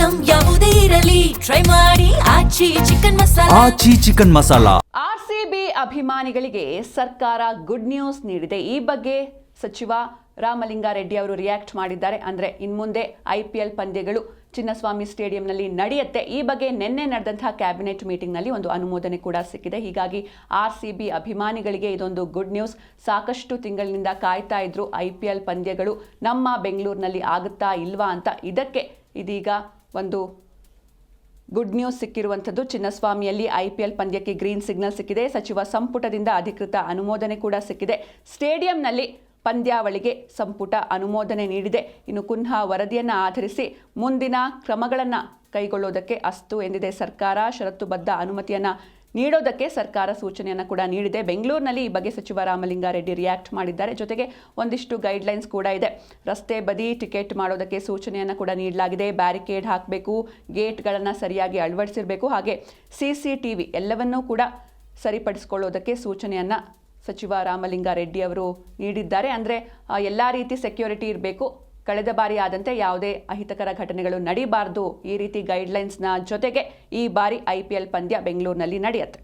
Item ಯಾವುದೇ ಇರಲಿ try ಮಾಡಿ ಆಚಿ ಚಿಕನ್ ಮಸಾಲಾ. ಆರ್ಸಿಬಿ ಅಭಿಮಾನಿಗಳಿಗೆ ಸರ್ಕಾರ ಗುಡ್ ನ್ಯೂಸ್ ನೀಡಿದೆ. ಈ ಬಗ್ಗೆ ಸಚಿವ ರಾಮಲಿಂಗಾರೆಡ್ಡಿ ಅವರು ರಿಯಾಕ್ಟ್ ಮಾಡಿದ್ದಾರೆ. ಅಂದರೆ ಇನ್ಮುಂದೆ IPL ಪಂದ್ಯಗಳು ಚಿನ್ನಸ್ವಾಮಿ ಸ್ಟೇಡಿಯಂನಲ್ಲಿ ನಡೆಯುತ್ತೆ. ಈ ಬಗ್ಗೆ ನಿನ್ನೆ ನಡೆದಂತಹ ಕ್ಯಾಬಿನೆಟ್ ಮೀಟಿಂಗ್ನಲ್ಲಿ ಒಂದು ಅನುಮೋದನೆ ಕೂಡ ಸಿಕ್ಕಿದೆ. ಹೀಗಾಗಿ RCB ಅಭಿಮಾನಿಗಳಿಗೆ ಇದೊಂದು ಗುಡ್ ನ್ಯೂಸ್. ಸಾಕಷ್ಟು ತಿಂಗಳಿನಿಂದ ಕಾಯ್ತಾ ಇದ್ರು IPL ಪಂದ್ಯಗಳು ನಮ್ಮ ಬೆಂಗಳೂರಿನಲ್ಲಿ ಆಗುತ್ತಾ ಇಲ್ವಾ ಅಂತ. ಇದಕ್ಕೆ ಇದೀಗ ಒಂದು ಗುಡ್ ನ್ಯೂಸ್ ಸಿಕ್ಕಿರುವಂಥದ್ದು. ಚಿನ್ನಸ್ವಾಮಿಯಲ್ಲಿ IPL ಪಂದ್ಯಕ್ಕೆ ಗ್ರೀನ್ ಸಿಗ್ನಲ್ ಸಿಕ್ಕಿದೆ. ಸಚಿವ ಸಂಪುಟದಿಂದ ಅಧಿಕೃತ ಅನುಮೋದನೆ ಕೂಡ ಸಿಕ್ಕಿದೆ. ಸ್ಟೇಡಿಯಂನಲ್ಲಿ ಪಂದ್ಯಾವಳಿಗೆ ಸಂಪುಟ ಅನುಮೋದನೆ ನೀಡಿದೆ. ಇನ್ನು ಕುನ್ಹಾ ವರದಿಯನ್ನು ಆಧರಿಸಿ ಮುಂದಿನ ಕ್ರಮಗಳನ್ನು ಕೈಗೊಳ್ಳೋದಕ್ಕೆ ಅಸ್ತು ಎಂದಿದೆ ಸರ್ಕಾರ. ಷರತ್ತುಬದ್ಧ ಅನುಮತಿಯನ್ನು ನೀಡೋದಕ್ಕೆ ಸರ್ಕಾರ ಸೂಚನೆಯನ್ನು ಕೂಡ ನೀಡಿದೆ. ಬೆಂಗಳೂರಿನಲ್ಲಿ ಈ ಬಗ್ಗೆ ಸಚಿವ ರಾಮಲಿಂಗಾರೆಡ್ಡಿ ರಿಯಾಕ್ಟ್ ಮಾಡಿದ್ದಾರೆ. ಜೊತೆಗೆ ಒಂದಿಷ್ಟು ಗೈಡ್ಲೈನ್ಸ್ ಕೂಡ ಇದೆ. ರಸ್ತೆ ಬದಿ ಟಿಕೆಟ್ ಮಾಡೋದಕ್ಕೆ ಸೂಚನೆಯನ್ನು ಕೂಡ ನೀಡಲಾಗಿದೆ. ಬ್ಯಾರಿಕೇಡ್ ಹಾಕಬೇಕು, ಗೇಟ್ಗಳನ್ನು ಸರಿಯಾಗಿ ಅಳವಡಿಸಿರಬೇಕು, ಹಾಗೆ CCTV ಎಲ್ಲವನ್ನೂ ಕೂಡ ಸರಿಪಡಿಸಿಕೊಳ್ಳೋದಕ್ಕೆ ಸೂಚನೆಯನ್ನು ಸಚಿವ ರಾಮಲಿಂಗಾರೆಡ್ಡಿ ಅವರು ನೀಡಿದ್ದಾರೆ. ಅಂದರೆ ಎಲ್ಲ ರೀತಿ ಸೆಕ್ಯೂರಿಟಿ ಇರಬೇಕು, ಕಳೆದ ಬಾರಿ ಆದಂತೆ ಯಾವುದೇ ಅಹಿತಕರ ಘಟನೆಗಳು ನಡೀಬಾರ್ದು. ಈ ರೀತಿ ಗೈಡ್ಲೈನ್ಸ್ನ ಜೊತೆಗೆ ಈ ಬಾರಿ IPL ಪಂದ್ಯ ಬೆಂಗಳೂರಿನಲ್ಲಿ ನಡೆಯುತ್ತೆ.